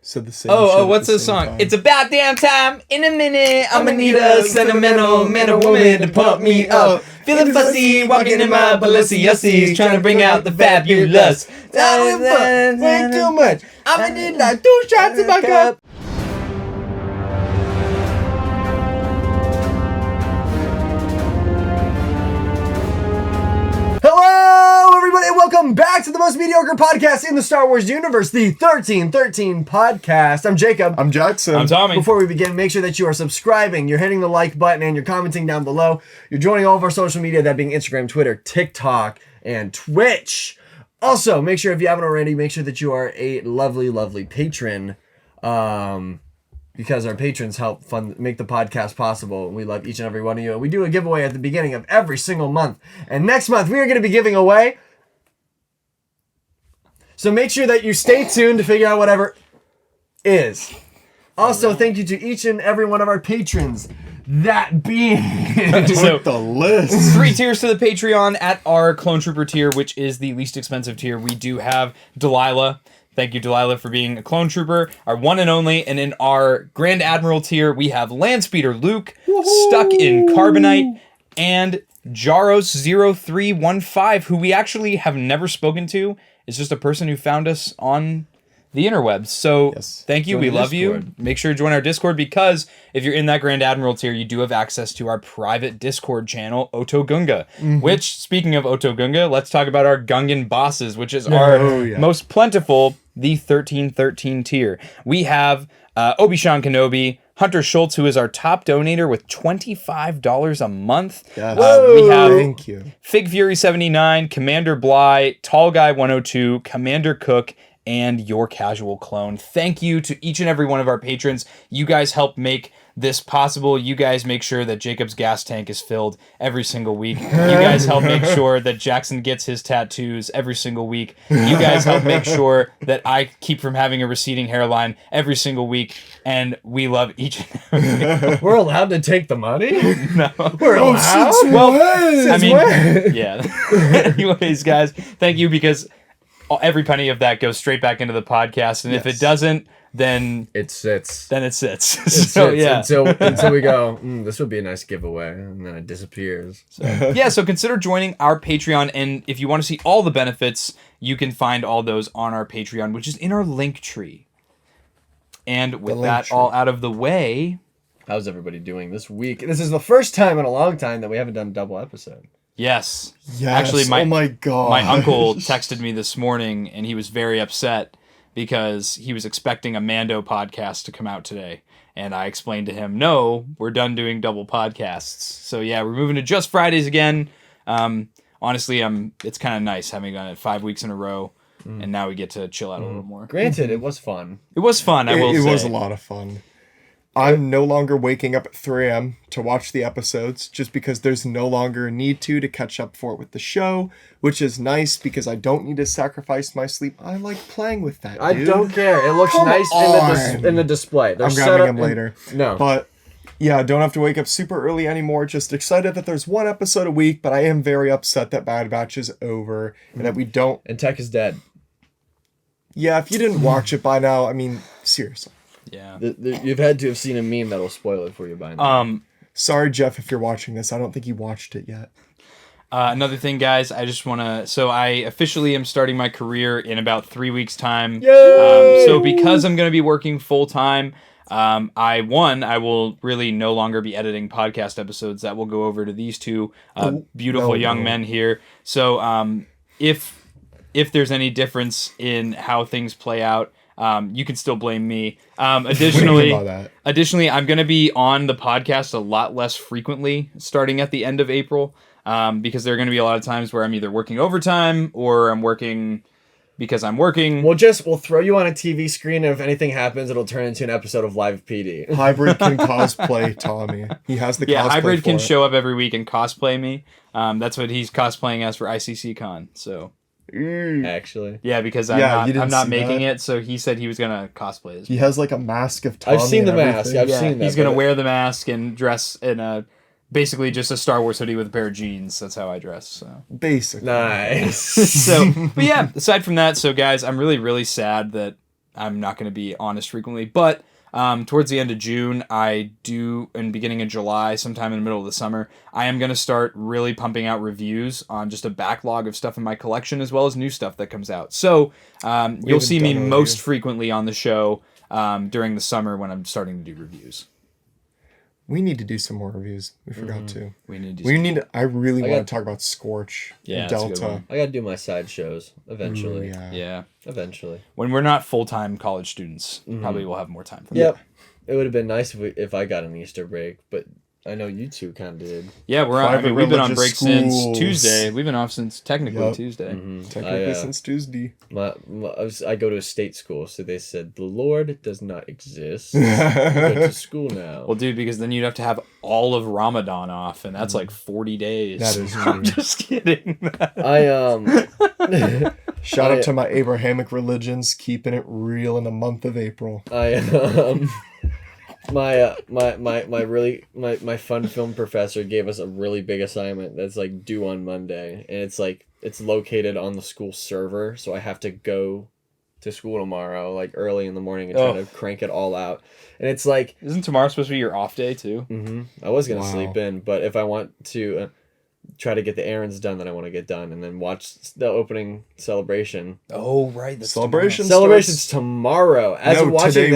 said the same. What's this song? Time. It's about damn time. In a minute, I'ma need a sentimental man or woman to pump me up. Feeling fussy, walking in my Balenciagas, trying to bring out the fabulous. Way too much. I'ma need like 2 shots in my cup. Hello, everybody, and welcome back to the most mediocre podcast in the Star Wars universe, the 1313 podcast. I'm Jacob. I'm Jackson. I'm Tommy. Before we begin, make sure that you are subscribing, you're hitting the like button, and you're commenting down below. You're joining all of our social media, that being Instagram, Twitter, TikTok, and Twitch. Also, make sure if you haven't already, make sure that you are a lovely, lovely patron. Because our patrons help make the podcast possible, and we love each and every one of you. And we do a giveaway at the beginning of every single month. And next month, we are going to be giving away. So make sure that you stay tuned to figure out whatever is. Also, thank you to each and every one of our patrons. That being so, the list. 3 tiers to the Patreon at our Clone Trooper tier, which is the least expensive tier. We do have Delilah. Thank you, Delilah, for being a clone trooper, our one and only. And in our Grand Admiral tier, we have Landspeeder Luke, Stuck in Carbonite, and Jaros0315, who we actually have never spoken to. It's just a person who found us on the interwebs. So Thank you. We love you. Make sure to join our Discord, because if you're in that Grand Admiral tier, you do have access to our private Discord channel, Otogunga. Which, speaking of Otogunga, let's talk about our Gungan bosses, which is our most plentiful, the 1313 tier. We have Obi-Wan Kenobi, Hunter Schultz, who is our top donator with $25 a month. Yes. We have Thank you. Fig Fury 79, Commander Bly, Tall Guy 102, Commander Cook, and Your Casual Clone. Thank you to each and every one of our patrons. You guys help make this possible. You guys make sure that Jacob's gas tank is filled every single week. You guys help make sure that Jackson gets his tattoos every single week. You guys help make sure that I keep from having a receding hairline every single week. And we love each and every We're allowed to take the money? No. We're allowed? Yeah. Anyways, guys, thank you, because every penny of that goes straight back into the podcast. And if it doesn't, then it sits. So until we go, this would be a nice giveaway, and then it disappears. So consider joining our Patreon, and if you want to see all the benefits, you can find all those on our Patreon, which is in our link tree. And with that all out of the way, how's everybody doing this week? This is the first time in a long time that we haven't done a double episode. Yes. Actually, oh my God. My uncle texted me this morning, and he was very upset because he was expecting a Mando podcast to come out today. And I explained to him, no, we're done doing double podcasts. So yeah, we're moving to just Fridays again. Honestly, it's kind of nice having done it 5 weeks in a row. And now we get to chill out a little more. Granted, it was fun. It was fun, I will say. It was a lot of fun. I'm no longer waking up at 3 a.m. to watch the episodes, just because there's no longer a need to catch up for it with the show, which is nice because I don't need to sacrifice my sleep. I like playing with that, dude. I don't care. It looks nice in the display. I'm grabbing them later. No. But yeah, don't have to wake up super early anymore. Just excited that there's 1 episode a week, but I am very upset that Bad Batch is over and that we don't... And Tech is dead. Yeah, if you didn't watch it by now, I mean, seriously. Yeah. You've had to have seen a meme that'll spoil it for you by now. Sorry, Jeff, if you're watching this. I don't think you watched it yet. Another thing, guys, I just want to... So I officially am starting my career in about 3 weeks' time. Yay! So because I'm going to be working full-time, I will really no longer be editing podcast episodes. That will go over to these two beautiful young men here. So if there's any difference in how things play out, you can still blame me. Additionally, I'm going to be on the podcast a lot less frequently starting at the end of April, because there are going to be a lot of times where I'm either working overtime or I'm working because I'm working. We'll throw you on a TV screen, and if anything happens, it'll turn into an episode of Live PD. Hybrid can cosplay Tommy. He has the cosplay. Yeah, Hybrid can show up every week and cosplay me. That's what he's cosplaying as for ICC Con. So. Actually, yeah, because I'm not making it, so he said he was gonna cosplay as he has like a mask of Tommy. I've seen the mask. I've seen that. He's gonna wear the mask and dress in a basically just a Star Wars hoodie with a pair of jeans. That's how I dress. So basically, nice. So, but yeah, aside from that, so guys, I'm really, really sad that I'm not going to be honest frequently, but towards the end of June, and beginning of July, sometime in the middle of the summer, I am going to start really pumping out reviews on just a backlog of stuff in my collection, as well as new stuff that comes out. So you'll see me most frequently on the show during the summer when I'm starting to do reviews. We need to do some more reviews. We forgot to. We need to. I really want to talk about Scorch. Yeah, Delta. I gotta do my side shows eventually. Ooh, Yeah. Eventually. When we're not full-time college students, probably we'll have more time for that. Yep. It would have been nice if I got an Easter break, but I know you two kind of did. Yeah, we've been on break since Tuesday. We've been off since technically Tuesday. Technically since Tuesday. I go to a state school, so they said the Lord does not exist. I go to school now. Well, dude, because then you'd have to have all of Ramadan off, and that's like 40 days. That is I'm just kidding. Shout out to my Abrahamic religions, keeping it real in the month of April. My fun film professor gave us a really big assignment that's like due on Monday, and it's located on the school server, so I have to go to school tomorrow like early in the morning and try to crank it all out. And it's like, isn't tomorrow supposed to be your off day too? I was gonna sleep in, but if I want to try to get the errands done that I want to get done, and then watch the opening celebration. Oh right, the celebration's tomorrow. As we're watching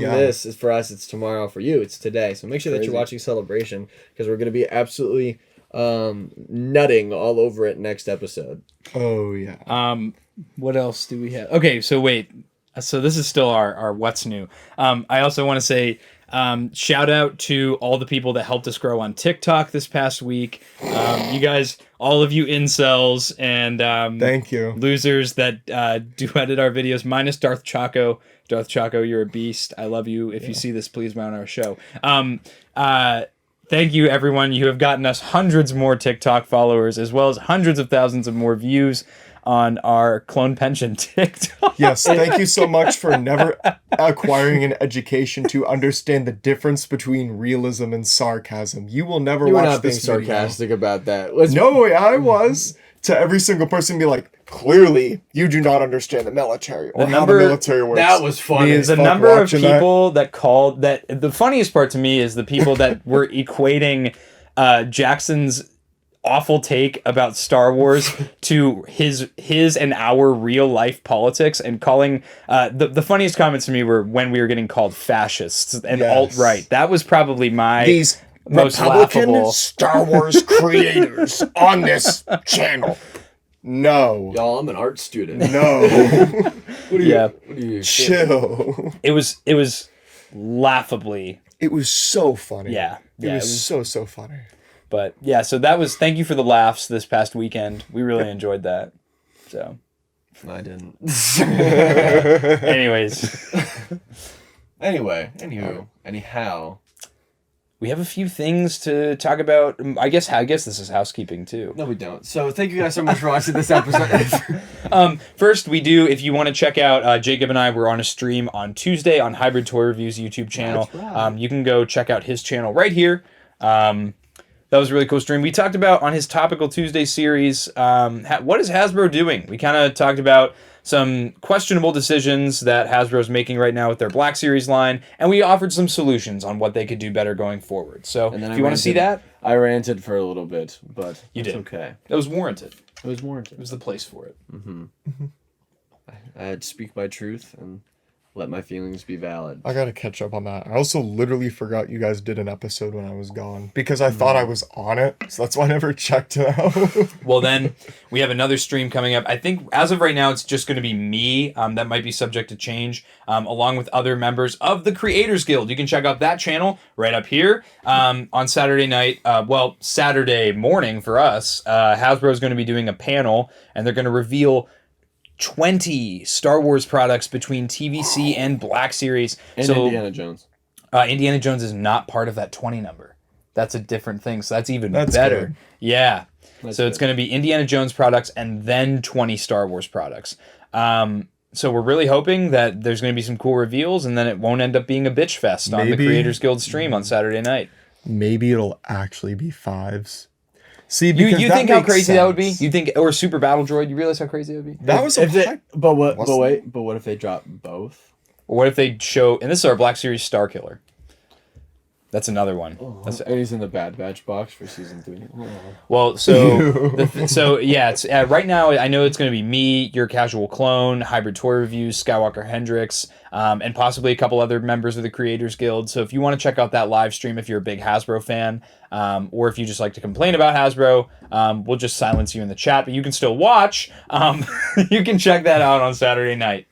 this, is for us. It's tomorrow. For you, it's today. So make sure that you're watching Celebration, because we're gonna be absolutely nutting all over it next episode. Oh yeah. What else do we have? Okay, so wait. So this is still our what's new. I also want to say shout out to all the people that helped us grow on TikTok this past week. You guys, all of you incels and thank you losers that do edit our videos, minus Darth Chaco. Darth Chaco, you're a beast. I love you. If you see this, please mount our show. Thank you, everyone. You have gotten us hundreds more TikTok followers, as well as hundreds of thousands of more views on our Clone Pension TikTok. Yes, thank you so much for never acquiring an education to understand the difference between realism and sarcasm. You will never watch this video. You were not being sarcastic about that. No, I was. To every single person be like, clearly, you do not understand the military or how the military works. That was funny. The number of people that called that. The funniest part to me is the people that were equating Jackson's awful take about Star Wars to his and our real life politics, and calling the funniest comments to me were when we were getting called fascists and alt-right. That was probably these most Republican laughable Star Wars creators on this channel. No. Y'all, I'm an art student. No. What are you chill. It was laughably. It was so funny. Yeah. It was so funny. But yeah, so that was, thank you for the laughs this past weekend. We really enjoyed that. So I didn't. Anyways. Anyhow. We have a few things to talk about. I guess this is housekeeping too. No, we don't. So thank you guys so much for watching this episode. First, we do, if you want to check out Jacob and I, we're on a stream on Tuesday on Hybrid Toy Reviews YouTube channel. That's right. You can go check out his channel right here. That was a really cool stream. We talked about on his Topical Tuesday series, what is Hasbro doing? We kind of talked about some questionable decisions that Hasbro's making right now with their Black Series line, and we offered some solutions on what they could do better going forward. So, if you want to see that, I ranted for a little bit, but you did. Okay. It was warranted. It was warranted. It was the place for it. I had to speak my truth and let my feelings be valid. I gotta catch up on that. I also literally forgot you guys did an episode when I was gone, because I thought I was on it, so that's why I never checked it out. Well, then we have another stream coming up. I think as of right now, it's just going to be me. That might be subject to change, along with other members of the Creators Guild. You can check out that channel right up here on Saturday night. Saturday morning for us. Hasbro is going to be doing a panel, and they're going to reveal 20 Star Wars products between TVC and Black Series. And so, Indiana Jones. Indiana Jones is not part of that 20 number. That's a different thing. So that's even better. Good. Yeah. That's so it's going to be Indiana Jones products and then 20 Star Wars products. So we're really hoping that there's going to be some cool reveals, and then it won't end up being a bitch fest on the Creators Guild stream on Saturday night. Maybe it'll actually be 5s. See, You because think how crazy that would be? sense. You think, or Super Battle Droid? You realize how crazy that would be? That was a but what if they drop both? Or what if they show? And this is our Black Series Star Killer. That's another one. That's, And he's in the Bad Batch box for season 3. well, so yeah, it's right now. I know it's going to be me, your casual clone, hybrid toy reviews, Skywalker Hendrix, and possibly a couple other members of the Creators Guild. So if you want to check out that live stream, if you're a big Hasbro fan, or if you just like to complain about Hasbro, we'll just silence you in the chat, but you can still watch. You can check that out on Saturday night.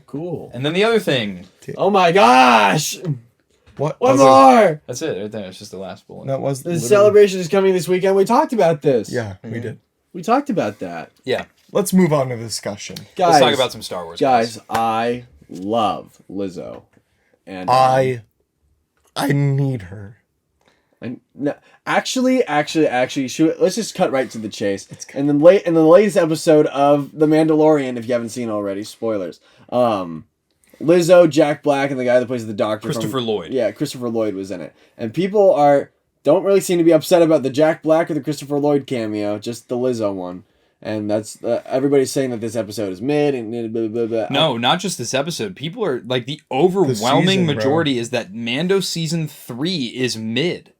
Cool. And then the other thing. Oh my gosh! What? One was it? more! That's it right there. It's just the last bullet. That was The literally- celebration is coming this weekend. We talked about this. Yeah, we did. We talked about that. Yeah. Let's move on to the discussion. Guys, Let's talk about some Star Wars. guys, I love Lizzo. And I need her. no, actually, let's just cut right to the chase. And then in the latest episode of The Mandalorian, if you haven't seen already, spoilers. Lizzo, Jack Black, and the guy that plays the doctor, Christopher Lloyd. Yeah, Christopher Lloyd was in it, and people don't really seem to be upset about the Jack Black or the Christopher Lloyd cameo, just the Lizzo one. And that's everybody's saying that this episode is mid and blah, blah, blah. No, not just this episode. People are like the overwhelming season, bro. majority is that Mando season 3 is mid.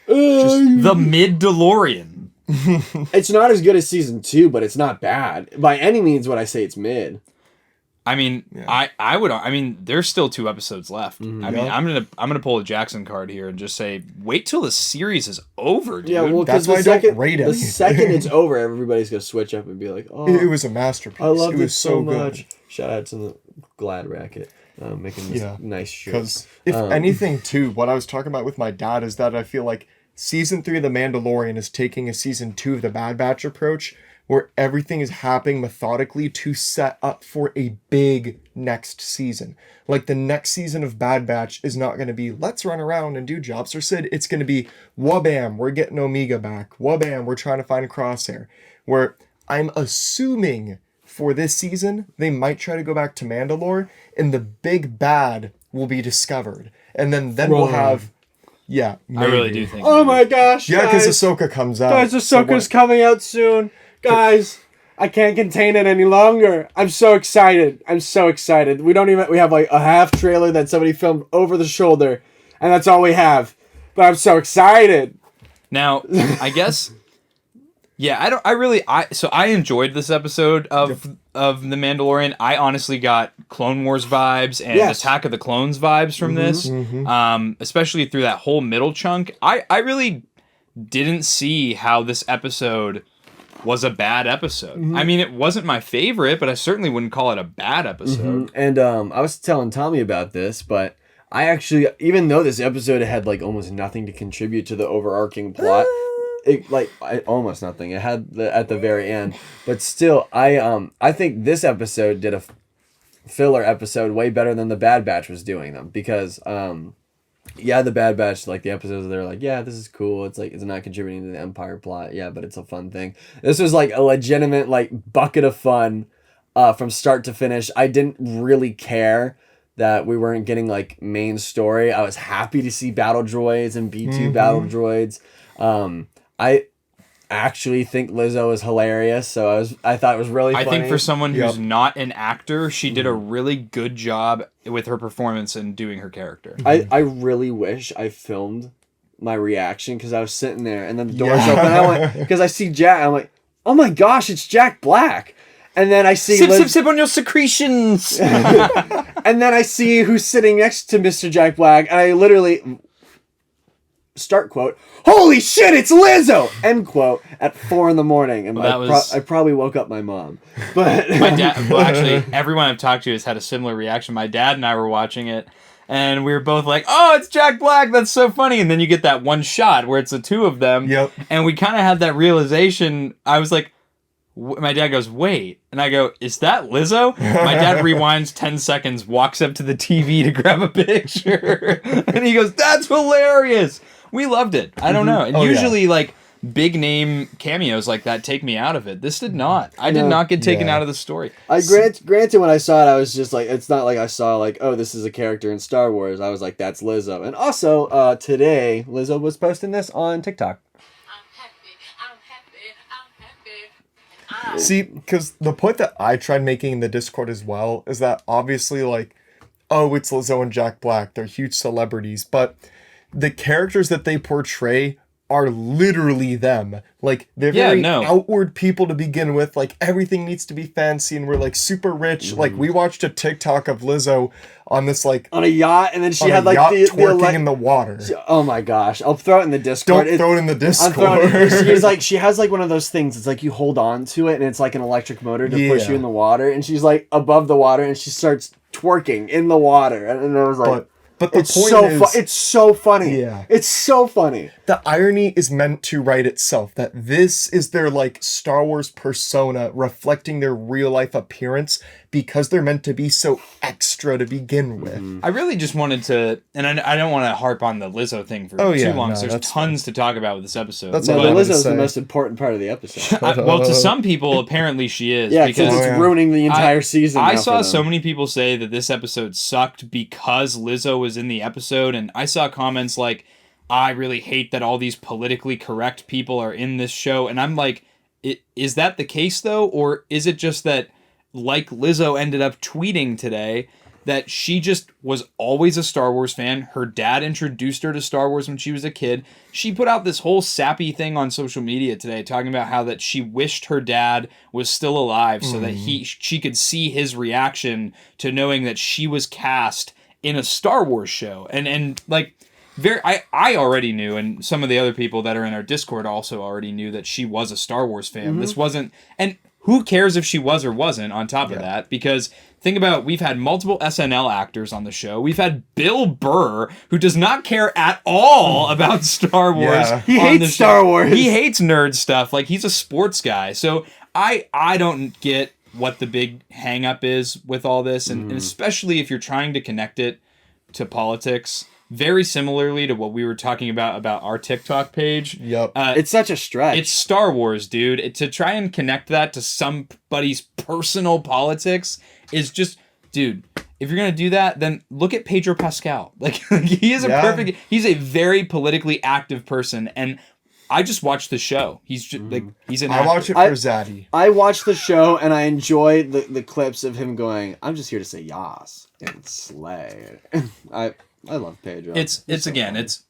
Just The mid DeLorean. it's not as good as season 2, but it's not bad by any means. When I say it's mid, I mean, Yeah. I mean, there's still 2 episodes left. I mean, Yeah. I'm gonna pull a Jackson card here and just say, wait till the series is over, dude. yeah. Well, That's because why I don't rate the anything. second it's over, everybody's gonna switch up and be like, "Oh, It was a masterpiece. I loved it was so good. much." Shout out to the Glad Racket making this nice shirt. Because if anything, too, what I was talking about with my dad is that I feel like season 3 of The Mandalorian is taking a season 2 of The Bad Batch approach, where everything is happening methodically to set up for a big next season. Like the next season of Bad Batch is not going to be, let's run around and do jobs for Sid. It's going to be, wabam, we're getting Omega back. Wabam, we're trying to find a Crosshair. Where I'm assuming for this season, they might try to go back to Mandalore and the big bad will be discovered. And then we'll have, yeah. I really maybe. do think. Oh my gosh! Yeah, because guys. Ahsoka comes out. Guys, So Ahsoka's what- coming out soon. Guys, I can't contain it any longer. I'm so excited. We have like a half trailer that somebody filmed over the shoulder, and that's all we have. But I'm so excited. Now, I guess, yeah, I enjoyed this episode of The Mandalorian. I honestly got Clone Wars vibes and Yes. Attack of the Clones vibes from this, especially through that whole middle chunk. I really didn't see how this episode was a bad episode. I mean, it wasn't my favorite, but I certainly wouldn't call it a bad episode. And I was telling Tommy about this, but I actually, even though this episode had like almost nothing to contribute to the overarching plot, almost nothing. It had at the very end, but still, I think this episode did a filler episode way better than the Bad Batch was doing them, because the Bad Batch, like the episodes, they're like, yeah, this is cool. It's like, it's not contributing to the Empire plot. Yeah, but it's a fun thing. This was like a legitimate like bucket of fun from start to finish. I didn't really care that we weren't getting like main story. I was happy to see battle droids and B2 battle droids. I actually think Lizzo is hilarious, so I thought it was really funny. I think for someone who's not an actor, she did a really good job with her performance and doing her character. I really wish I filmed my reaction, because I was sitting there and then the doors open and I went, because I see Jack, I'm like, oh my gosh, it's Jack Black. And then I see Sip on your secretions. and then I see who's sitting next to Mr. Jack Black, and I literally start quote, holy shit, it's Lizzo, end quote, at 4 a.m. And I probably woke up my mom. But My dad, well, actually, everyone I've talked to has had a similar reaction. My dad and I were watching it, and we were both like, oh, it's Jack Black, that's so funny. And then you get that one shot where it's the two of them. Yep. And we kind of had that realization. I was like, my dad goes, wait. And I go, is that Lizzo? My dad rewinds 10 seconds, walks up to the TV to grab a picture. And he goes, that's hilarious. We loved it. I don't know. And usually, like, big name cameos like that take me out of it. This did not. I did not get taken out of the story. Granted, when I saw it, I was just like, it's not like I saw like, oh, this is a character in Star Wars. I was like, that's Lizzo. And also, today Lizzo was posting this on TikTok. See, because the point that I tried making in the Discord as well is that obviously, like, oh, it's Lizzo and Jack Black. They're huge celebrities. But the characters that they portray are literally them. Like, they're very outward people to begin with. Like, everything needs to be fancy and we're, like, super rich. Like, we watched a TikTok of Lizzo on this, like... on a yacht, and then she had, like, twerking in the water. Oh, my gosh. I'll throw it in the Discord. Don't throw it in the Discord. She has, like, one of those things. It's like you hold on to it, and it's like an electric motor to push you in the water. And she's, like, above the water, and she starts twerking in the water. And I was like... But the point is... it's so funny. Yeah. It's so funny. The irony is meant to write itself, that this is their, like, Star Wars persona reflecting their real-life appearance because they're meant to be so extra to begin with. I really just wanted to, and I don't want to harp on the Lizzo thing for too long, because there's tons to talk about with this episode. Lizzo's the most important part of the episode. Well, to some people, apparently she is. Yeah, because it's ruining the entire season. I saw so many people say that this episode sucked because Lizzo was in the episode, and I saw comments like, I really hate that all these politically correct people are in this show, and I'm like, is that the case though, or is it just that, like Lizzo ended up tweeting today, that she just was always a Star Wars fan. Her dad introduced her to Star Wars when she was a kid. She put out this whole sappy thing on social media today talking about how that she wished her dad was still alive so that she could see his reaction to knowing that she was cast in a Star Wars show. And like, I already knew, and some of the other people that are in our Discord also already knew that she was a Star Wars fan. This wasn't... and who cares if she was or wasn't on top of that? Because think about, we've had multiple SNL actors on the show. We've had Bill Burr, who does not care at all about Star Wars. He hates Star Wars. He hates nerd stuff. Like, he's a sports guy. So I don't get what the big hang up is with all this. And especially if you're trying to connect it to politics. Very similarly to what we were talking about our TikTok page. Yep. It's such a stretch. It's Star Wars, dude. To try and connect that to somebody's personal politics is just, dude, if you're going to do that, then look at Pedro Pascal. Like, he is he's a very politically active person. And I just watched the show. He's just he's an actor. I watch it for Zaddy. I watch the show and I enjoy the clips of him going, I'm just here to say yas and slay. I love Pedro. It's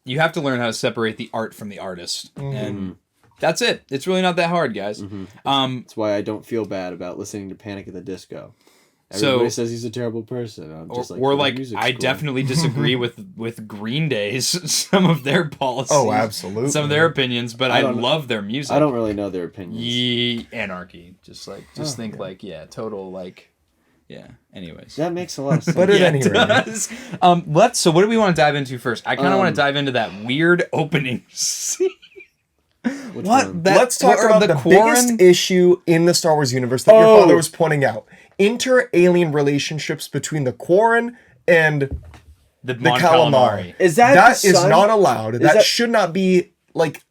you have to learn how to separate the art from the artist, and that's it. It's really not that hard, guys. That's why I don't feel bad about listening to Panic at the Disco. Everybody says he's a terrible person. I'm just I definitely disagree with Green Day's some of their policies. Oh, absolutely. Some of their opinions, but I love their music. I don't really know their opinions. Anarchy. Just think total like. Yeah. Anyways, that makes a lot of sense. But at any rate, so what do we want to dive into first? I kind of want to dive into that weird opening scene. Let's talk about the biggest issue in the Star Wars universe that your father was pointing out: inter-alien relationships between the Quarren and the calamari. Is that is not allowed? That should not be like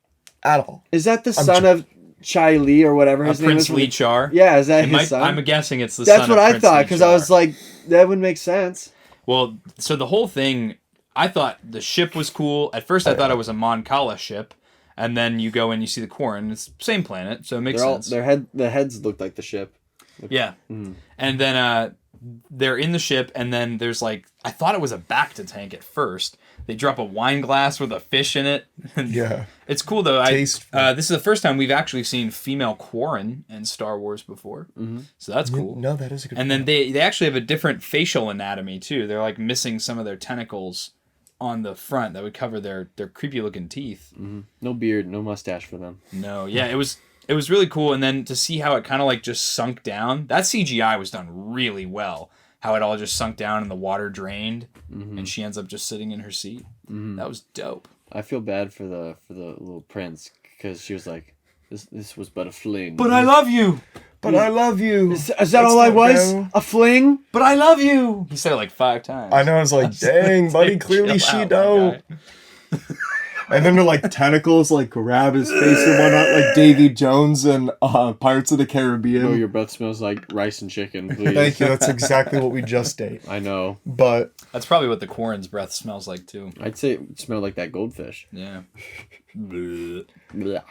at all. Is that the son of Chai Li or whatever his name is? Prince Lee Char. Yeah, is that his son? I'm guessing it's the That's son what of I Prince thought, Lee because Char. I was like, that would make sense. Well, so the whole thing, I thought the ship was cool. At first, I thought it was a Mon Cala ship, and then you go and you see the Quarren. It's the same planet, so it makes sense. The heads looked like the ship. Yeah, and then they're in the ship, and then there's like, I thought it was a bacta tank at first. They drop a wine glass with a fish in it. Yeah. It's cool, though. This is the first time we've actually seen female Quarren in Star Wars before. So that's cool. No, that is a good And then they actually have a different facial anatomy, too. They're like missing some of their tentacles on the front that would cover their creepy-looking teeth. No beard, no mustache for them. No, yeah, it was really cool. And then to see how it kind of like just sunk down. That CGI was done really well. How it all just sunk down and the water drained, and she ends up just sitting in her seat. That was dope. I feel bad for the little prince, because she was like, this was but a fling. But I love you. But I love you. Is that all I was? A fling? But I love you. He said it like 5 times. I know. I was like, dang, buddy. Clearly she don't. And then they're like tentacles like grab his face and whatnot, like Davy Jones and Pirates of the Caribbean. Oh, your breath smells like rice and chicken, please. Thank you. That's exactly what we just ate. I know. But That's probably what the Quarren's breath smells like too. I'd say it smelled like that goldfish. Yeah. Blech. I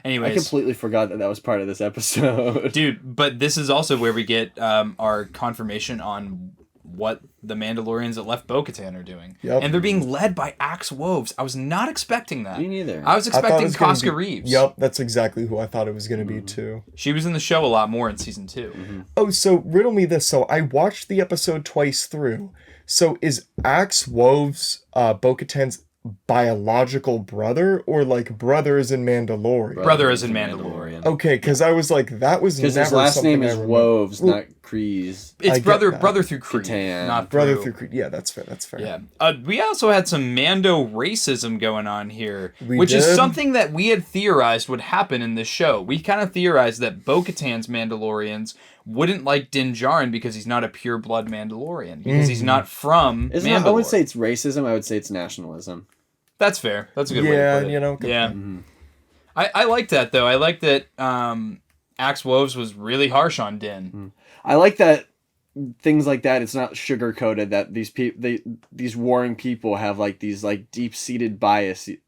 Anyways, completely forgot that was part of this episode. dude, but this is also where we get our confirmation on what the Mandalorians that left Bo-Katan are doing. Yep. And they're being led by Axe Woves. I was not expecting that. Me neither. I was I thought it expecting was gonna Casca be- Reeves. Yep, that's exactly who I thought it was going to be too. She was in the show a lot more in season 2. Oh, so riddle me this. So I watched the episode twice through. So is Axe Woves Bo-Katan's biological brother or like brother is in Mandalorian? Brother is in Mandalorian. Okay, because I was like, that was never Because his last something name I is remember. Woves, not Kreese. It's I get brother that. through Creed, Katan. not Brother through. through Creed. Yeah, that's fair. That's fair. Yeah. We also had some Mando racism going on here, We which is did? something that we had theorized would happen in this show. We kind of theorized that Bo-Katan's Mandalorians wouldn't like Din Djarin because he's not a pure-blood Mandalorian, because he's not from It's Mandalore. not, I wouldn't say it's racism. I would say it's nationalism. That's fair. That's a good way to Yeah, put it. you know. good Yeah. point. I like that, though. I like that Axe Woves was really harsh on Din. I like that things like that. It's not sugar coated. That these warring people have like these like deep seated biases.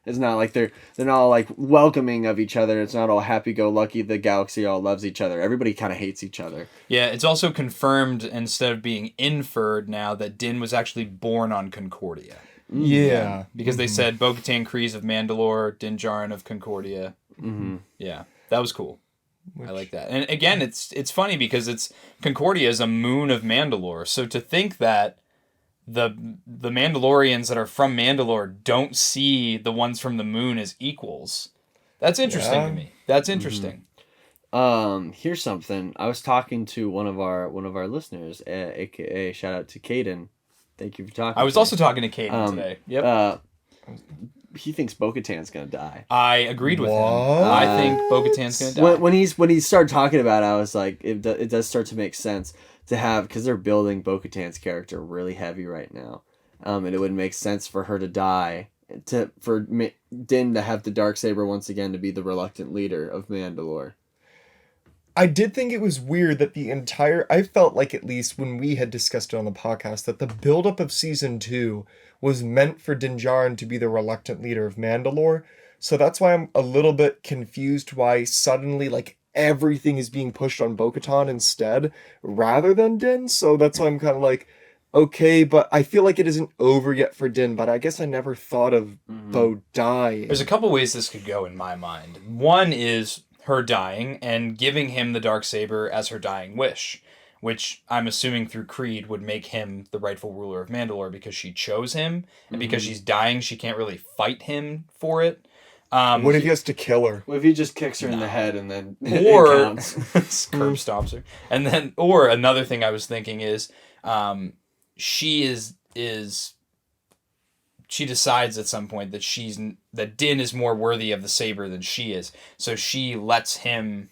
It's not like they're not all like welcoming of each other. It's not all happy go lucky. The galaxy all loves each other. Everybody kind of hates each other. Yeah, it's also confirmed instead of being inferred now that Din was actually born on Concordia. Yeah. Because they said Bo-Katan Kryze of Mandalore, Din Djarin of Concordia. Mm-hmm. Yeah, that was cool. I like that. And again, it's funny because Concordia is a moon of Mandalore. So to think that the Mandalorians that are from Mandalore don't see the ones from the moon as equals, that's interesting Yeah. to me. That's interesting. Here's something. I was talking to one of our listeners, aka shout out to Caden. Thank you for talking. I was to me. also talking to Caden today. Yep. He thinks Bo-Katan's gonna die. I agreed with him. What? I think Bo-Katan's going to die. When he started talking about it, I was like, it does start to make sense to have, because they're building Bo-Katan's character really heavy right now, and it would make sense for her to die, for Din to have the Darksaber once again to be the reluctant leader of Mandalore. I did think it was weird that I felt like, at least when we had discussed it on the podcast, that the buildup of season 2 was meant for Din Djarin to be the reluctant leader of Mandalore. So that's why I'm a little bit confused why suddenly like everything is being pushed on Bo-Katan instead rather than Din. So that's why I'm kind of like, okay, but I feel like it isn't over yet for Din, but I guess I never thought of Bo dying. There's a couple ways this could go in my mind. One is her dying and giving him the Darksaber as her dying wish, which I'm assuming through Creed would make him the rightful ruler of Mandalore because she chose him, and because she's dying, she can't really fight him for it. What if he has to kill her? What if he just kicks her in the head and then Or it counts? curb stomps her, and then or another thing I was thinking is, she decides at some point that Din is more worthy of the saber than she is. So she lets him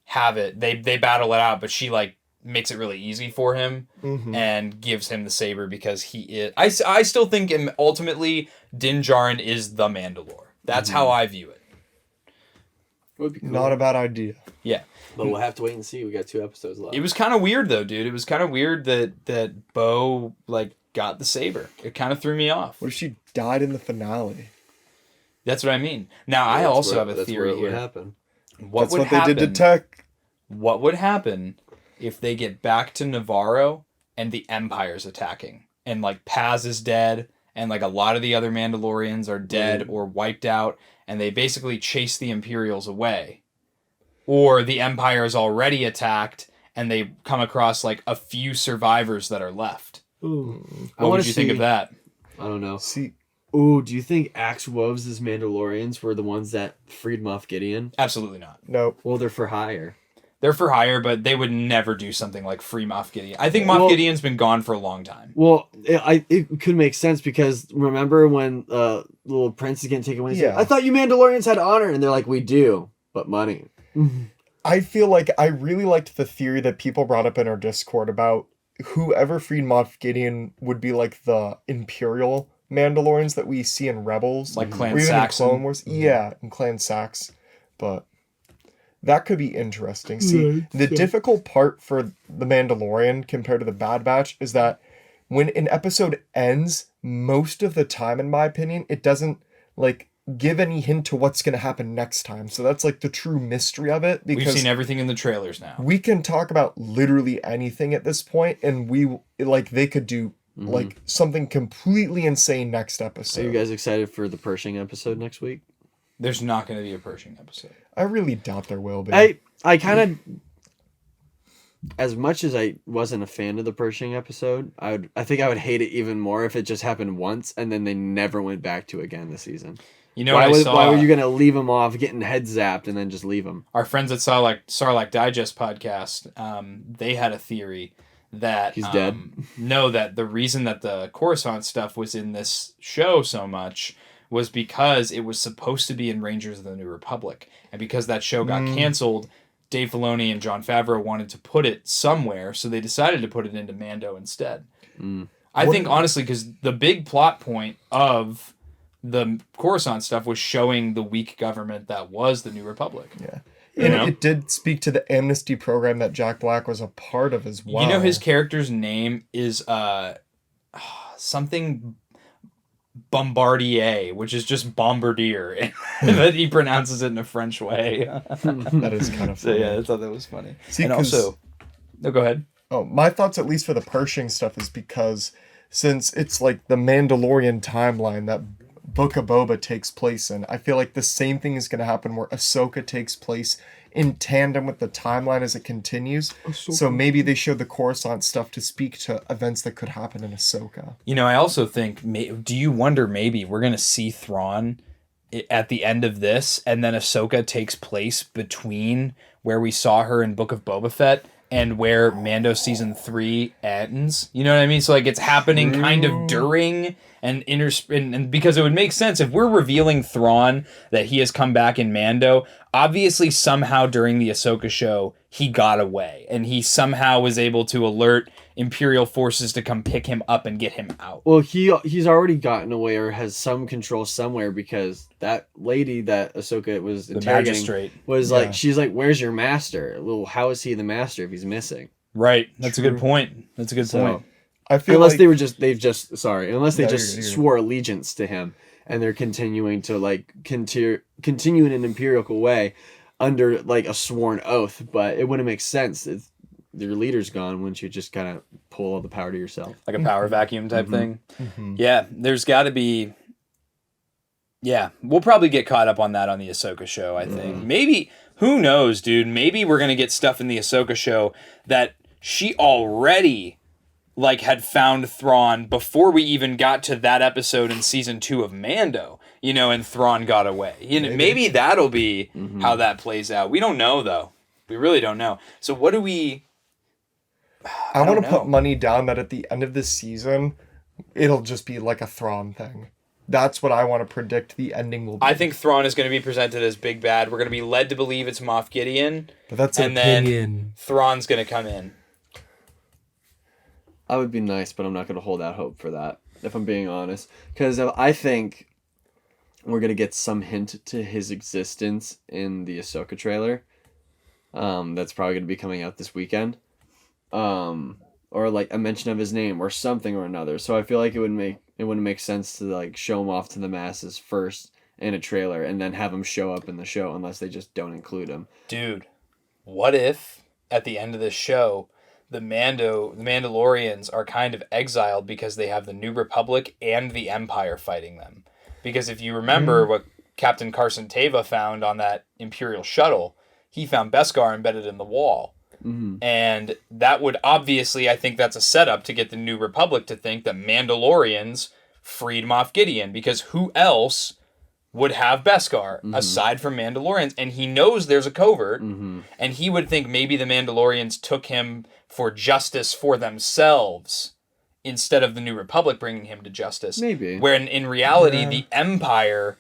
have it. They battle it out, but she like makes it really easy for him and gives him the saber because he is. I still think ultimately Din Djarin is the Mandalore. That's how I view it. Would be cool. Not a bad idea. Yeah. But we'll have to wait and see. We got 2 episodes left. It was kind of weird though, dude. It was kind of weird that Bo like got the saber. It kind of threw me off. What if she died in the finale? That's what I mean. Now I also have a theory Would here. happen. That's what they did to Tech. What would happen if they get back to Navarro and the Empire's attacking and like Paz is dead and like a lot of the other Mandalorians are dead or wiped out and they basically chase the Imperials away, or the Empire is already attacked and they come across like a few survivors that are left? Ooh. What would you think of that? I don't know. See, Ooh, do you think Axe Woves' Mandalorians were the ones that freed Moff Gideon? Absolutely not. no. Well, they're for hire. They're for hire, but they would never do something like free Moff Gideon. I think Moff Gideon's been gone for a long time. Well, it could make sense because remember when little Prince is getting taken away? He's like, Yeah. I thought you Mandalorians had honor, and they're like, we do, but money. I feel like I really liked the theory that people brought up in our Discord about whoever freed Moff Gideon would be like the Imperial Mandalorians that we see in Rebels, Like Clan or even Saxon. in Clone Wars. Yeah, in Clan Sax, but that could be interesting. See, the difficult part for the Mandalorian compared to the Bad Batch is that when an episode ends, most of the time, in my opinion, it doesn't like give any hint to what's going to happen next time. So that's like the true mystery of it, because We've seen everything in the trailers now. we can talk about literally anything at this point, and they could do like something completely insane next Are episode. you guys excited for the Pershing episode next week? There's not going to be a Pershing episode. I really doubt there will be. I kind of, as much as I wasn't a fan of the Pershing episode, I think I would hate it even more if it just happened once and then they never went back to it again this season. You know what I saw? Why were you gonna leave him off getting head zapped and then just leave him? Our friends at Sarlacc Digest podcast, they had a theory that He's dead. No, that the reason that the Coruscant stuff was in this show so much was because it was supposed to be in Rangers of the New Republic, and because that show got canceled, Dave Filoni and Jon Favreau wanted to put it somewhere, so they decided to put it into Mando instead. I think honestly, because the big plot point of the Coruscant stuff was showing the weak government that was the New Republic. Yeah. You And know? it did speak to the amnesty program that Jack Black was a part of as well. You know his character's name is something Bombardier, which is just Bombardier, but he pronounces it in a French way. That is kind of So funny. yeah, I thought that was funny. See, and 'cause- also, no, go ahead. Oh, my thoughts, at least for the Pershing stuff, is because since it's like the Mandalorian timeline that Book of Boba takes place in, I feel like the same thing is going to happen where Ahsoka takes place in tandem with the timeline as it continues. So maybe they showed the Coruscant stuff to speak to events that could happen in Ahsoka. You know, I also think, do you wonder maybe we're going to see Thrawn at the end of this, and then Ahsoka takes place between where we saw her in Book of Boba Fett and where Mando season 3 ends? You know what I mean? So like it's happening kind of during and because it would make sense if we're revealing Thrawn that he has come back in Mando. Obviously, somehow during the Ahsoka show, he got away, and he somehow was able to alert Imperial forces to come pick him up and get him out. Well, he's already gotten away or has some control somewhere, because that lady that Ahsoka was interrogating magistrate. was Yeah. like, she's like, "Where's your master?" Well, how is he the master if he's missing? Right. That's a good point. That's a good point. I feel Unless like they No, just you're swore allegiance to him, and they're continuing to like continue in an empirical way under like a sworn oath. But it wouldn't make sense if your leader's gone. Wouldn't you just kind of pull all the power to yourself? Like a power vacuum type thing. Yeah, there's got to be. Yeah, we'll probably get caught up on that on the Ahsoka show, I think. Maybe, who knows, dude? Maybe we're going to get stuff in the Ahsoka show that she already like had found Thrawn before we even got to that episode in season 2 of Mando, you know, and Thrawn got away. You know, maybe that'll be how that plays out. We don't know, though. We really don't know. So what do we... I want don't to know. put money down that at the end of this season, it'll just be like a Thrawn thing. That's what I want to predict the ending will be. I think Thrawn is going to be presented as big bad. We're going to be led to believe it's Moff Gideon, but that's an and then opinion. Thrawn's going to come in. I would be nice, but I'm not going to hold out hope for that, if I'm being honest. Because I think we're going to get some hint to his existence in the Ahsoka trailer. That's probably going to be coming out this weekend. Or like a mention of his name or something or another. So I feel like it wouldn't make sense to like show him off to the masses first in a trailer and then have him show up in the show unless they just don't include him. Dude, what if at the end of this show, the Mandalorians are kind of exiled because they have the New Republic and the Empire fighting them? Because if you remember what Captain Carson Teva found on that Imperial shuttle, he found Beskar embedded in the wall. And that would obviously, I think that's a setup to get the New Republic to think that Mandalorians freed Moff Gideon, because who else would have Beskar aside from Mandalorians? And he knows there's a covert, and he would think maybe the Mandalorians took him for justice for themselves instead of the New Republic bringing him to justice. Maybe. Where in reality, the Empire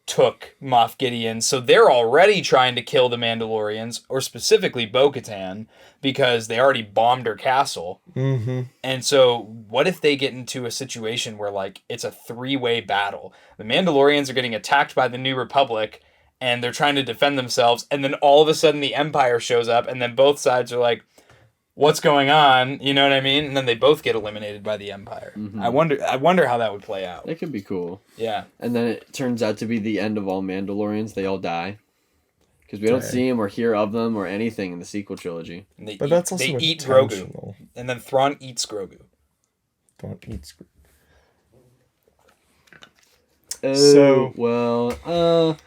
took Moff Gideon, so they're already trying to kill the Mandalorians, or specifically Bo-Katan, because they already bombed her castle. And so what if they get into a situation where like it's a 3-way battle? The Mandalorians are getting attacked by the New Republic and they're trying to defend themselves, and then all of a sudden the Empire shows up, and then both sides are like, what's going on? You know what I mean? And then they both get eliminated by the Empire. Mm-hmm. I wonder how that would play out. That could be cool. Yeah. And then it turns out to be the end of all Mandalorians. They all die. Because we don't see them or hear of them or anything in the sequel trilogy. But that's also they eat intentional. Grogu. And then Thrawn eats Grogu. Thrawn eats Grogu.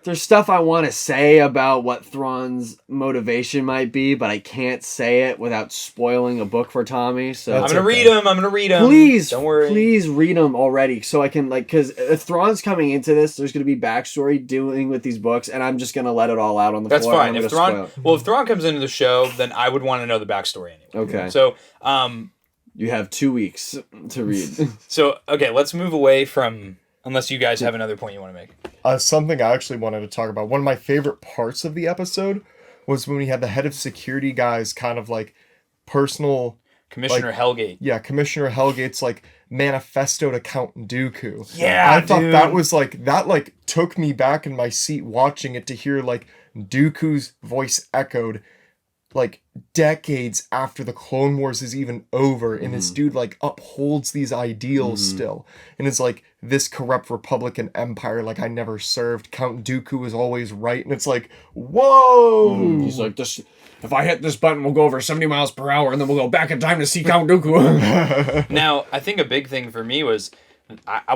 There's stuff I want to say about what Thrawn's motivation might be, but I can't say it without spoiling a book for Tommy. So I'm gonna read them. Please, don't worry. Please read them already, so I can because if Thrawn's coming into this, there's gonna be backstory dealing with these books, and I'm just gonna let it all out on the floor. That's fine. If Thrawn comes into the show, then I would want to know the backstory anyway. Okay. So you have 2 weeks to read. So okay, let's move away from. Unless you guys have another point you want to make. Something I actually wanted to talk about. One of my favorite parts of the episode was when we had the head of security guy's kind of like personal... Commissioner Hellgate. Yeah, Commissioner Hellgate's like manifesto to Count Dooku. Yeah, I thought that was like... That like took me back in my seat watching it to hear like Dooku's voice echoed like decades after the Clone Wars is even over, and this dude like upholds these ideals still, and it's like this corrupt Republican empire like I never served. Count Dooku was always right, and it's like whoa. He's like, this. If I hit this button, we'll go over 70 miles per hour, and then we'll go back in time to see Count Dooku. Now, I think a big thing for me was.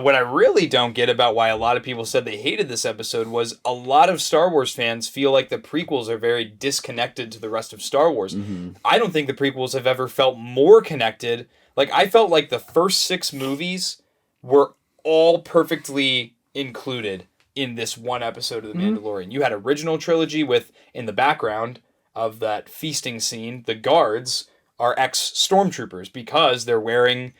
What I really don't get about why a lot of people said they hated this episode was a lot of Star Wars fans feel like the prequels are very disconnected to the rest of Star Wars. I don't think the prequels have ever felt more connected. Like, I felt like the first 6 movies were all perfectly included in this one episode of The Mandalorian. You had original trilogy with, in the background of that feasting scene, the guards are ex-stormtroopers because they're wearing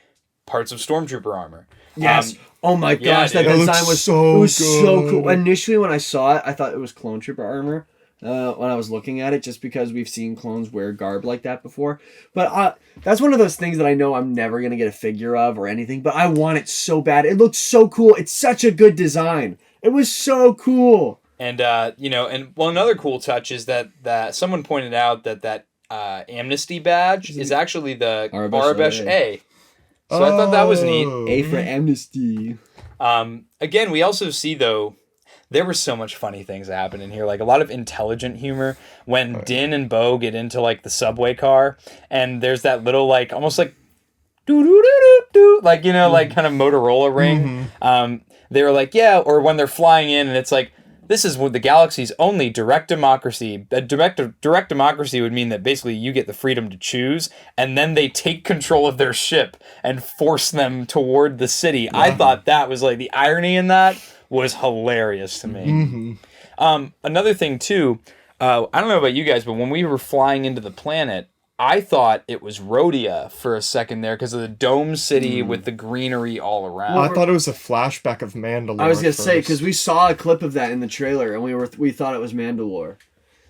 parts of stormtrooper armor. Yes. Oh my gosh, that It design was so good. so cool. Initially, when I saw it, I thought it was clone trooper armor. When I was looking at it, just because we've seen clones wear garb like that before. But that's one of those things that I know I'm never gonna get a figure of or anything. But I want it so bad. It looks so cool. It's such a good design. It was so cool. And another cool touch is that someone pointed out that amnesty badge is actually the Arabesh A. So I thought that was neat. A for amnesty. Again, we also see, though, there were so much funny things that happen in here. Like, a lot of intelligent humor. When Din and Bo get into, like, the subway car, and there's that little, like, almost like, doo-doo-doo-doo-doo, like, you know, like, kind of Motorola ring. They were like, yeah, or when they're flying in, and it's like, this is the galaxy's only direct democracy. A direct democracy would mean that basically you get the freedom to choose, and then they take control of their ship and force them toward the city. I thought that was like the irony in that was hilarious to me. Another thing too, I don't know about you guys, but when we were flying into the planet, I thought it was Rhodia for a second there because of the dome city with the greenery all around. I thought it was a flashback of Mandalore. I was gonna say because we saw a clip of that in the trailer and we thought it was Mandalore.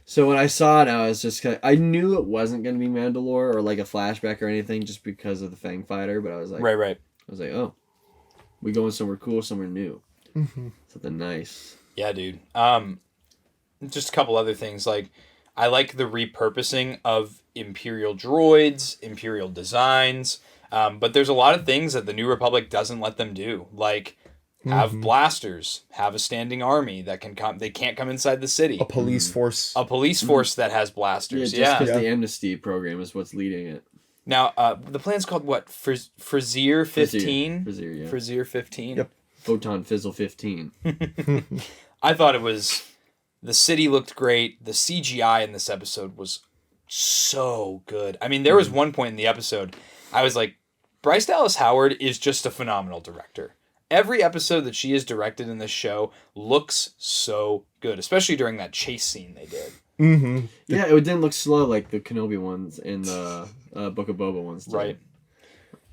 So when I saw it, I was just I knew it wasn't gonna be Mandalore or like a flashback or anything just because of the Fang Fighter. But I was like, right. I was like, oh, we going somewhere cool, somewhere new, something nice. Yeah, dude. Just a couple other things like. I like the repurposing of Imperial droids, Imperial designs, but there's a lot of things that the New Republic doesn't let them do, like have blasters, have a standing army that can come. They can't come inside the city. A police force. A police force that has blasters. Just because the amnesty program is what's leading it. Now, the plan's called what? Frazier 15? Frazier, yeah. Frazier 15? Yep. Photon Fizzle 15. I thought it was... The city looked great. The CGI in this episode was so good. I mean, there was one point in the episode, I was like, Bryce Dallas Howard is just a phenomenal director. Every episode that she has directed in this show looks so good, especially during that chase scene they did. Yeah, it didn't look slow like the Kenobi ones and the Book of Boba ones did. Right.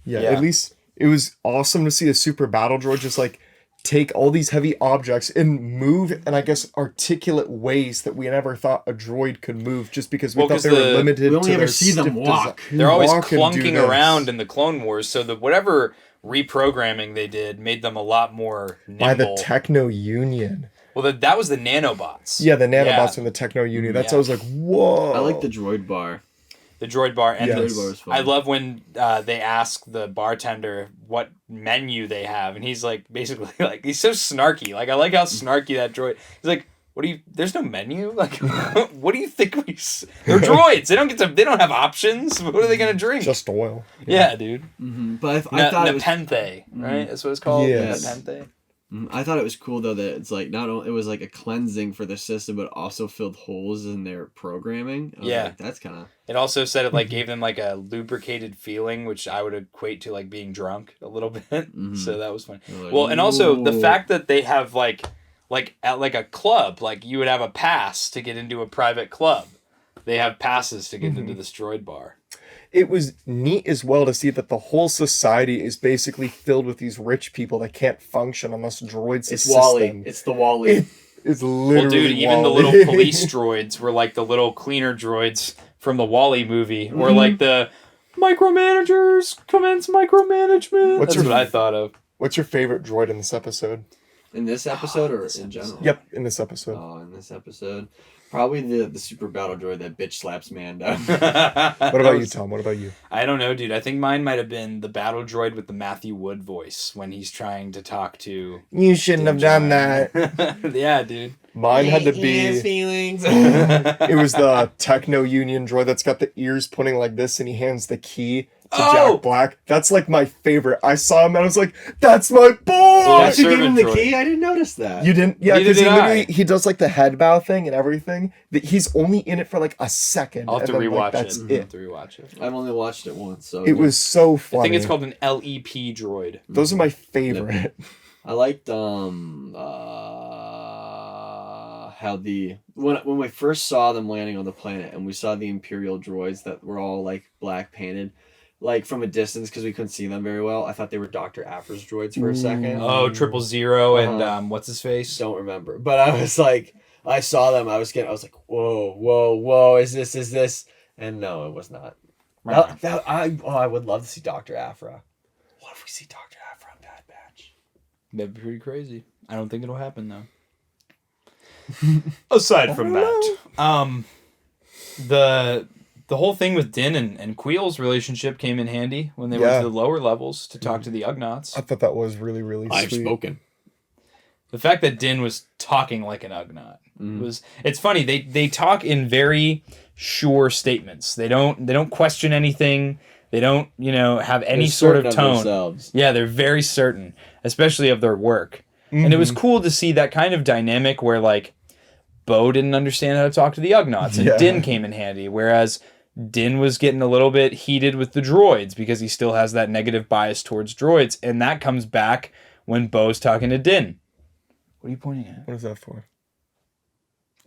Yeah, at least it was awesome to see a super battle droid just like take all these heavy objects and move in, I guess, articulate ways that we never thought a droid could move, just because we thought they were limited. We only to ever their see them stiff walk. They're always walk and do clunking this. around in the Clone Wars, so that whatever reprogramming they did made them a lot more nimble. By the Techno Union. Well, that was the nanobots. Yeah, the nanobots Yeah. from the Techno Union. That's Yeah. I was like, whoa. I like the droid bar. The droid bar. And Yes. the, Droid bar was fun. I love when they ask the bartender what menu they have, and he's like, basically, like, he's so snarky. Like, I like how snarky that droid. He's like, what do you? There's no menu. Like, what do you think we? They're droids. They don't get to. They don't have options. What are they gonna drink? Just oil. yeah, dude. Mm-hmm. But I thought it was. Nepenthe, right? That's what it's called. Yes. Nepenthe. I thought it was cool though that it's like not only it was like a cleansing for the system, but also filled holes in their programming. I was Yeah. like, that's kind of. It also said it like gave them like a lubricated feeling, which I would equate to like being drunk a little bit. So that was fun. Like, Well, and also the "Ooh." fact that they have like at like a club, like you would have a pass to get into a private club. They have passes to get into this droid bar. It was neat as well to see that the whole society is basically filled with these rich people that can't function unless droids It's assist Wally. them. It's the Wally. It is literally Well, dude, even the Wall-E. little police droids were like the little cleaner droids from the Wall-E movie, or like the micromanagers commence micromanagement. What's That's your- what I thought of. What's your favorite droid in this episode? In this episode or in general? Yep, in this episode. Oh, in this episode, probably the super battle droid that bitch slaps man down. What about you, Tom? What about you? I don't know, dude. I think mine might have been the battle droid with the Matthew Wood voice when he's trying to talk to. You shouldn't have done that. Yeah, dude. Mine had to be. feelings. It was the Techno Union droid that's got the ears pointing like this, and he hands the key to Oh! Jack Black. That's like my favorite. I saw him and I was like, "That's my boy." Yeah, You gave him the servant key? I didn't notice that. You didn't? Yeah, Neither because he did literally I. he does like the head bow thing and everything. He's only in it for like a second. I'll have to and then, rewatch like, that's it. it. I'll have to rewatch it. I've only watched it once, so It was so funny. I think it's called an LEP droid. Those are my favorite. I liked how when we first saw them landing on the planet and we saw the Imperial droids that were all like black painted, like from a distance because we couldn't see them very well. I thought they were Dr. Afra's droids for a second. Oh, 000 and Uh-huh. what's his face? Don't remember, but I was like, I saw them. I was like, whoa, is this? And no, it was not. I would love to see Dr. Afra. What if we see Dr. Afra on Bad Batch? That'd be pretty crazy. I don't think it'll happen though. Aside from that, the whole thing with Din and Queel's relationship came in handy when they went Yeah. to the lower levels to talk to the Ugnaughts. I thought that was really, really sweet. The fact that Din was talking like an Ugnaught was it's funny. They talk in very sure statements. They don't question anything. They don't, have any sort of tone. Themselves. Yeah, they're very certain, especially of their work. And it was cool to see that kind of dynamic where like Bo didn't understand how to talk to the Ugnaughts and Yeah. Din came in handy, whereas Din was getting a little bit heated with the droids because he still has that negative bias towards droids, and that comes back when Bo's talking to Din. What are you pointing at? What is that for?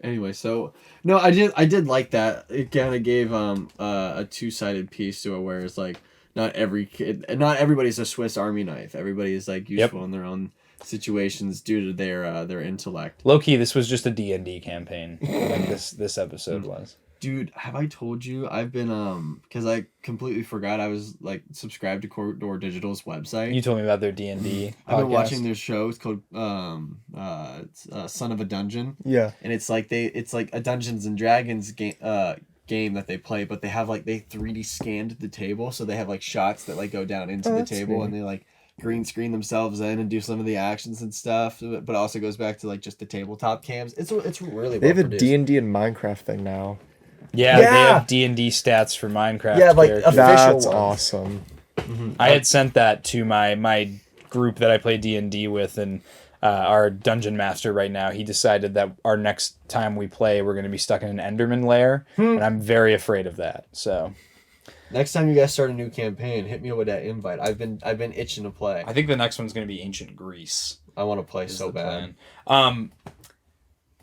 Anyway, so no, I did like that. It kind of gave a two-sided piece to it, where it's like not everybody's a Swiss Army knife. Everybody is like useful in their own situations due to their intellect. Low key, this was just a D&D campaign. Like this episode was. Dude, have I told you I've been because I completely forgot I was like subscribed to Corridor Digital's website. You told me about their D&D I've been podcast. watching their show. It's called Son of a Dungeon. Yeah. And it's like a Dungeons and Dragons game that they play, but they have like they 3D scanned the table, so they have like shots that like go down into the that's table, neat. and they like green screen themselves in and do some of the actions and stuff. But it also goes back to like just the tabletop cams. It's really They have a well-produced. D&D and Minecraft thing now. Yeah, they Yeah. have D&D stats for Minecraft. Yeah, like characters. Official That's ones. awesome. I had sent that to my group that I play D&D with, and our dungeon master right now, he decided that our next time we play, we're going to be stuck in an Enderman lair, and I'm very afraid of that. So Next time you guys start a new campaign, hit me up with that invite. I've been itching to play. I think the next one's going to be Ancient Greece. I want to play is so the bad. plan.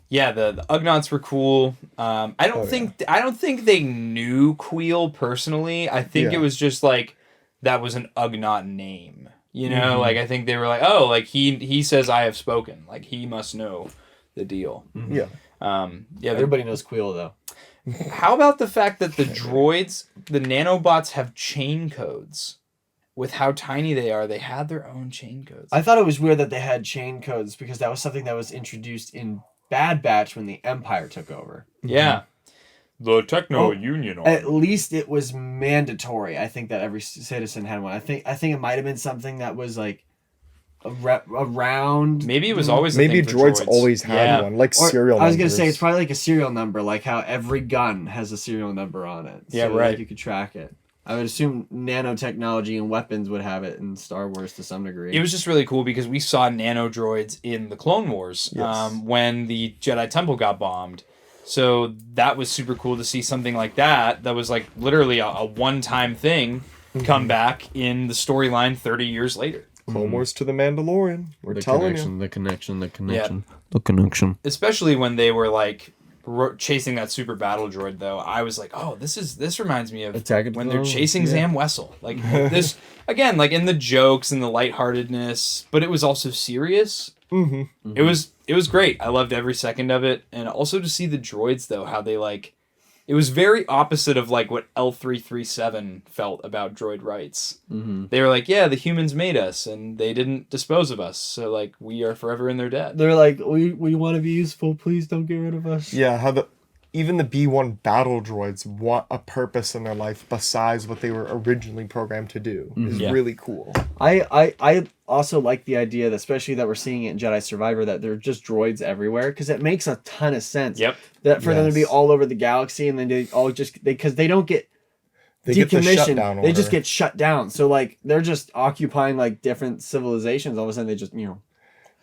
Yeah, the Ugnaughts were cool. I don't think they knew Queel personally. I think Yeah. it was just like that was an Ugnaught name. You know, like I think they were like, oh, like he says I have spoken. Like he must know the deal. Yeah. Yeah. Everybody knows Queel though. How about the fact that the droids, the nanobots, have chain codes? With how tiny they are, they had their own chain codes. I thought it was weird that they had chain codes because that was something that was introduced in Bad Batch when the Empire took over. Yeah. The Techno Union. At least it was mandatory. I think that every citizen had one. I think it might have been something that was like around. Maybe it was always. Maybe a thing for droids always had one, like serial numbers. I was gonna say it's probably like a serial number, like how every gun has a serial number on it. Yeah, so, right. Like, you could track it. I would assume nanotechnology and weapons would have it in Star Wars to some degree. It was just really cool because we saw nano droids in the Clone Wars when the Jedi Temple got bombed. So that was super cool to see something like that. That was like literally a one-time thing come back in the storyline 30 years later. Clone Wars to the Mandalorian. We're telling you. The connection. Especially when they were like chasing that super battle droid, though, I was like, oh, this reminds me of when they're chasing Zam Wessel. Like this again, like in the jokes and the lightheartedness, but it was also serious. Mm-hmm. It was great. I loved every second of it, and also to see the droids though, how they like. It was very opposite of like what L337 felt about droid rights. Mm-hmm. They were like, yeah, the humans made us, and they didn't dispose of us, so like we are forever in their debt. They're like, we want to be useful. Please don't get rid of us. Yeah, how even the B1 battle droids want a purpose in their life besides what they were originally programmed to do. Is really cool. I also like the idea that, especially that we're seeing it in Jedi Survivor, that there are just droids everywhere, because it makes a ton of sense. Yep. That for them to be all over the galaxy, and then they all just because they don't get decommissioned, they just get shut down. So like they're just occupying like different civilizations. All of a sudden they just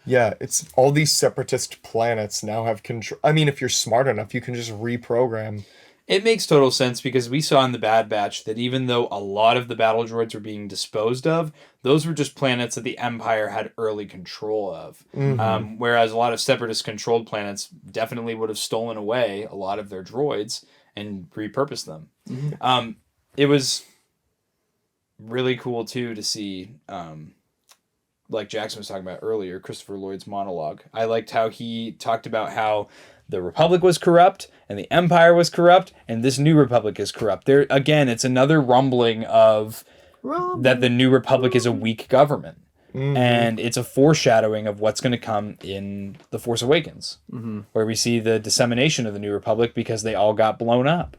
Yeah, it's all these separatist planets now have control. I mean, if you're smart enough, you can just reprogram. It makes total sense because we saw in the Bad Batch that even though a lot of the battle droids were being disposed of, those were just planets that the Empire had early control of. Mm-hmm. Whereas a lot of separatist-controlled planets definitely would have stolen away a lot of their droids and repurposed them. Mm-hmm. It was really cool, too, to see... like Jackson was talking about earlier, Christopher Lloyd's monologue. I liked how he talked about how the Republic was corrupt and the Empire was corrupt and this new Republic is corrupt. There again, it's another rumbling of that the new Republic is a weak government. Mm-hmm. And it's a foreshadowing of what's going to come in The Force Awakens, where we see the dissemination of the new Republic because they all got blown up.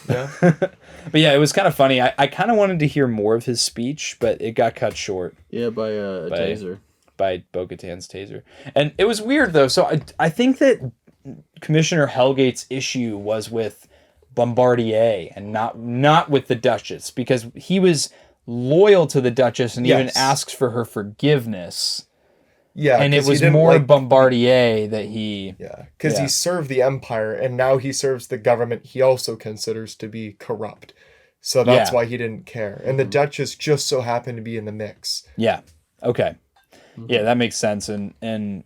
Yeah. But yeah, it was kind of funny. I kind of wanted to hear more of his speech, but it got cut short. Yeah, by a taser. By Bo-Katan's taser. And it was weird, though. So I think that Commissioner Hellgate's issue was with Bombardier and not with the Duchess, because he was loyal to the Duchess and even asks for her forgiveness. Yeah, and it was more Bombardier that he... Yeah, because he served the Empire, and now he serves the government he also considers to be corrupt. So that's why he didn't care. And the Duchess just so happened to be in the mix. Yeah, okay. Yeah, that makes sense. And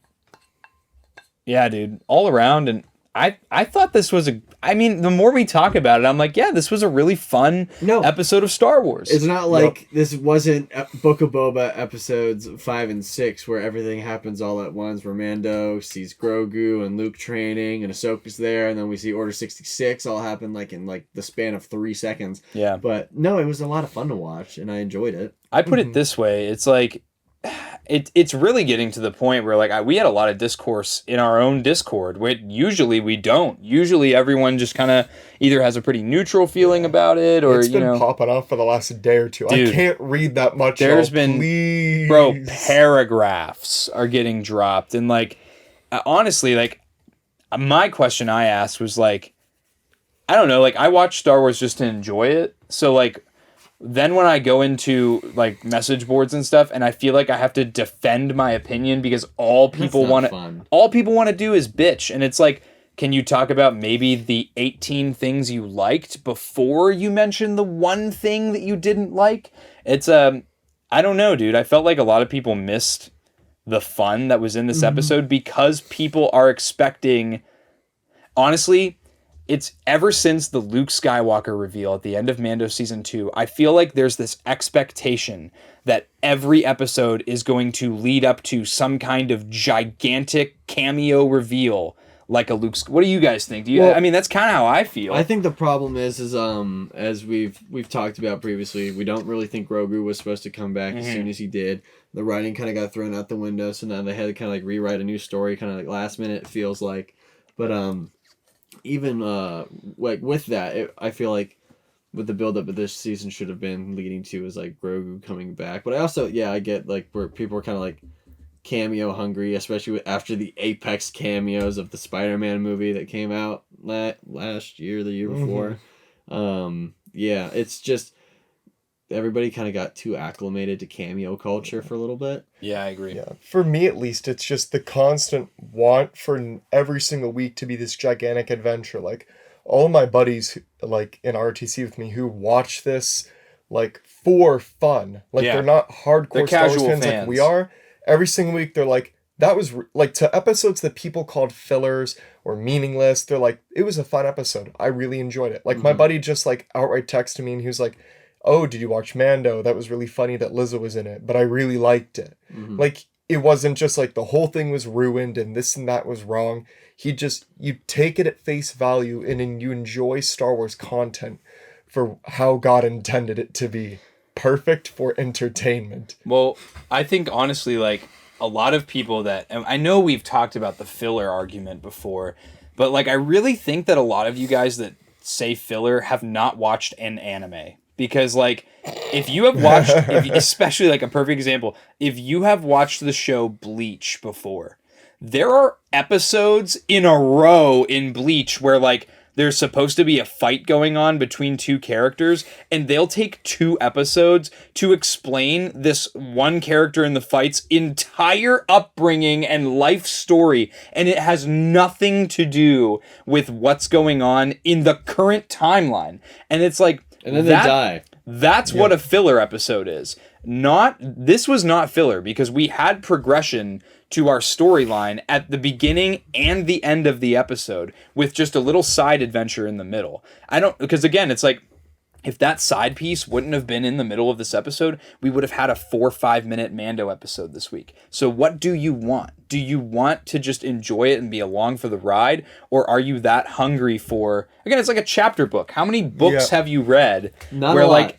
yeah, dude, all around, and I thought this was the more we talk about it, I'm like, yeah, this was a really fun episode of Star Wars. It's not like this wasn't Book of Boba episodes 5 and 6 where everything happens all at once, where Mando sees Grogu and Luke training and Ahsoka's there, and then we see Order 66 all happen in the span of 3 seconds. Yeah. But no, it was a lot of fun to watch, and I enjoyed it. I put it this way, it's like... It's really getting to the point where we had a lot of discourse in our own Discord. Usually we don't. Usually everyone just kind of either has a pretty neutral feeling about it, or it's been popping off for the last day or two. Dude, I can't read that much. There's been paragraphs are getting dropped, and honestly, my question I asked was I don't know. I watch Star Wars just to enjoy it, so then when I go into message boards and stuff, and I feel like I have to defend my opinion because all people want to do is bitch, and it's can you talk about maybe the 18 things you liked before you mention the one thing that you didn't like? It's I don't know, dude. I felt like a lot of people missed the fun that was in this episode because people are expecting, honestly, it's ever since the Luke Skywalker reveal at the end of Mando season 2, I feel like there's this expectation that every episode is going to lead up to some kind of gigantic cameo reveal, like a Luke. What do you guys think? I mean, that's kind of how I feel. I think the problem is as we've talked about previously, we don't really think Grogu was supposed to come back as soon as he did. The writing kind of got thrown out the window, so now they had to kind of like rewrite a new story, kind of like last minute, it feels like. But even like with that, I feel like with the build up of this season should have been leading to is like Grogu coming back. But I also I get like where people are kind of like cameo hungry, especially after the apex cameos of the Spider-Man movie that came out last year, the year before. It's just everybody kind of got too acclimated to cameo culture for a little bit. Yeah, I agree. Yeah, for me at least, it's just the constant want for every single week to be this gigantic adventure. Like all of my buddies, like in RTC with me, who watch this like for fun. Like they're not hardcore Star Wars fans like we are. Every single week, they're like, that was like to episodes that people called fillers or meaningless. They're like, it was a fun episode. I really enjoyed it. Like my buddy just like outright texted me and he was like, oh, did you watch Mando? That was really funny that Lizzo was in it, but I really liked it. Like it wasn't just like the whole thing was ruined and this and that was wrong. You take it at face value and then you enjoy Star Wars content for how God intended it to be. Perfect for entertainment. Well, I think honestly, like a lot of people that, and I know we've talked about the filler argument before, but like I really think that a lot of you guys that say filler have not watched an anime. Because like if you have watched, especially like a perfect example, if you have watched the show Bleach before, there are episodes in a row in Bleach where like there's supposed to be a fight going on between two characters, and they'll take 2 episodes to explain this one character in the fight's entire upbringing and life story, and it has nothing to do with what's going on in the current timeline. And it's like, and then they die. That's what a filler episode is. This was not filler because we had progression to our storyline at the beginning and the end of the episode with just a little side adventure in the middle. Because again, it's like, if that side piece wouldn't have been in the middle of this episode, we would have had a 4 or 5 minute Mando episode this week. So what do you want? Do you want to just enjoy it and be along for the ride? Or are you that hungry for, again, it's like a chapter book. How many books have you read? Not a lot.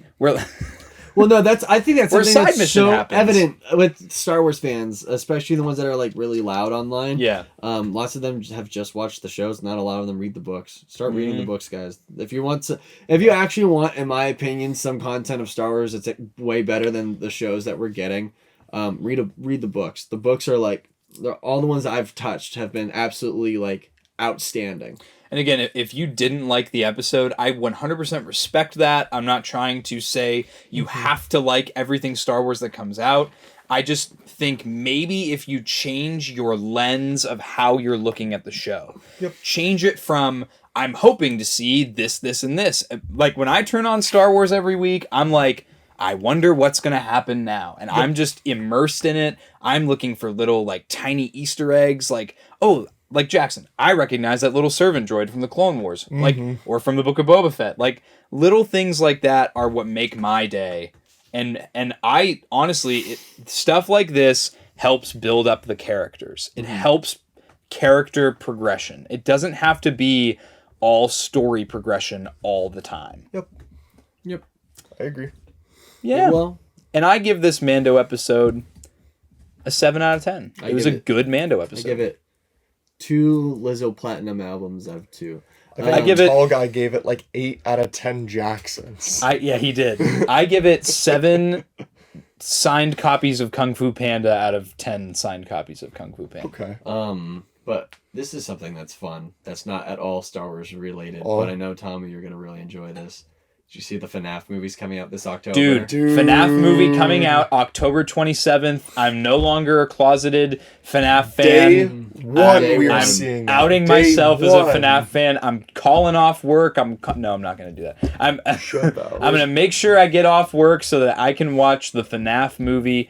Well, no, I think that's something that's so evident with Star Wars fans, especially the ones that are like really loud online. Yeah. Lots of them have just watched the shows. Not a lot of them read the books. Start reading the books, guys. If you actually want, in my opinion, some content of Star Wars that's way better than the shows that we're getting, read the books. The books are like all the ones I've touched have been absolutely like outstanding. And again, if you didn't like the episode, I 100% respect that. I'm not trying to say you have to like everything Star Wars that comes out. I just think maybe if you change your lens of how you're looking at the show, change it from, I'm hoping to see this, this, and this. Like when I turn on Star Wars every week, I'm like, I wonder what's going to happen now. And I'm just immersed in it. I'm looking for little like tiny Easter eggs like, oh, like Jackson, I recognize that little servant droid from the Clone Wars, like, or from the Book of Boba Fett. Like, little things like that are what make my day. And I honestly, stuff like this helps build up the characters. It helps character progression. It doesn't have to be all story progression all the time. Yep. I agree. Yeah. Well, and I give this Mando episode a 7 out of 10. It was a good Mando episode. I give it 2 Lizzo Platinum albums out of 2. I give it. Tall guy gave it like 8 out of 10 Jacksons. Yeah, he did. I give it 7 signed copies of Kung Fu Panda out of 10 signed copies of Kung Fu Panda. Okay. But this is something that's fun. That's not at all Star Wars related. But I know, Tommy, you're gonna really enjoy this. Did you see the FNAF movies coming out this October? Dude, FNAF movie coming out October 27th. I'm no longer a closeted FNAF fan. Day one we are seeing that. Outing myself as a FNAF fan. I'm calling off work. No, I'm not going to do that. I'm going to make sure I get off work so that I can watch the FNAF movie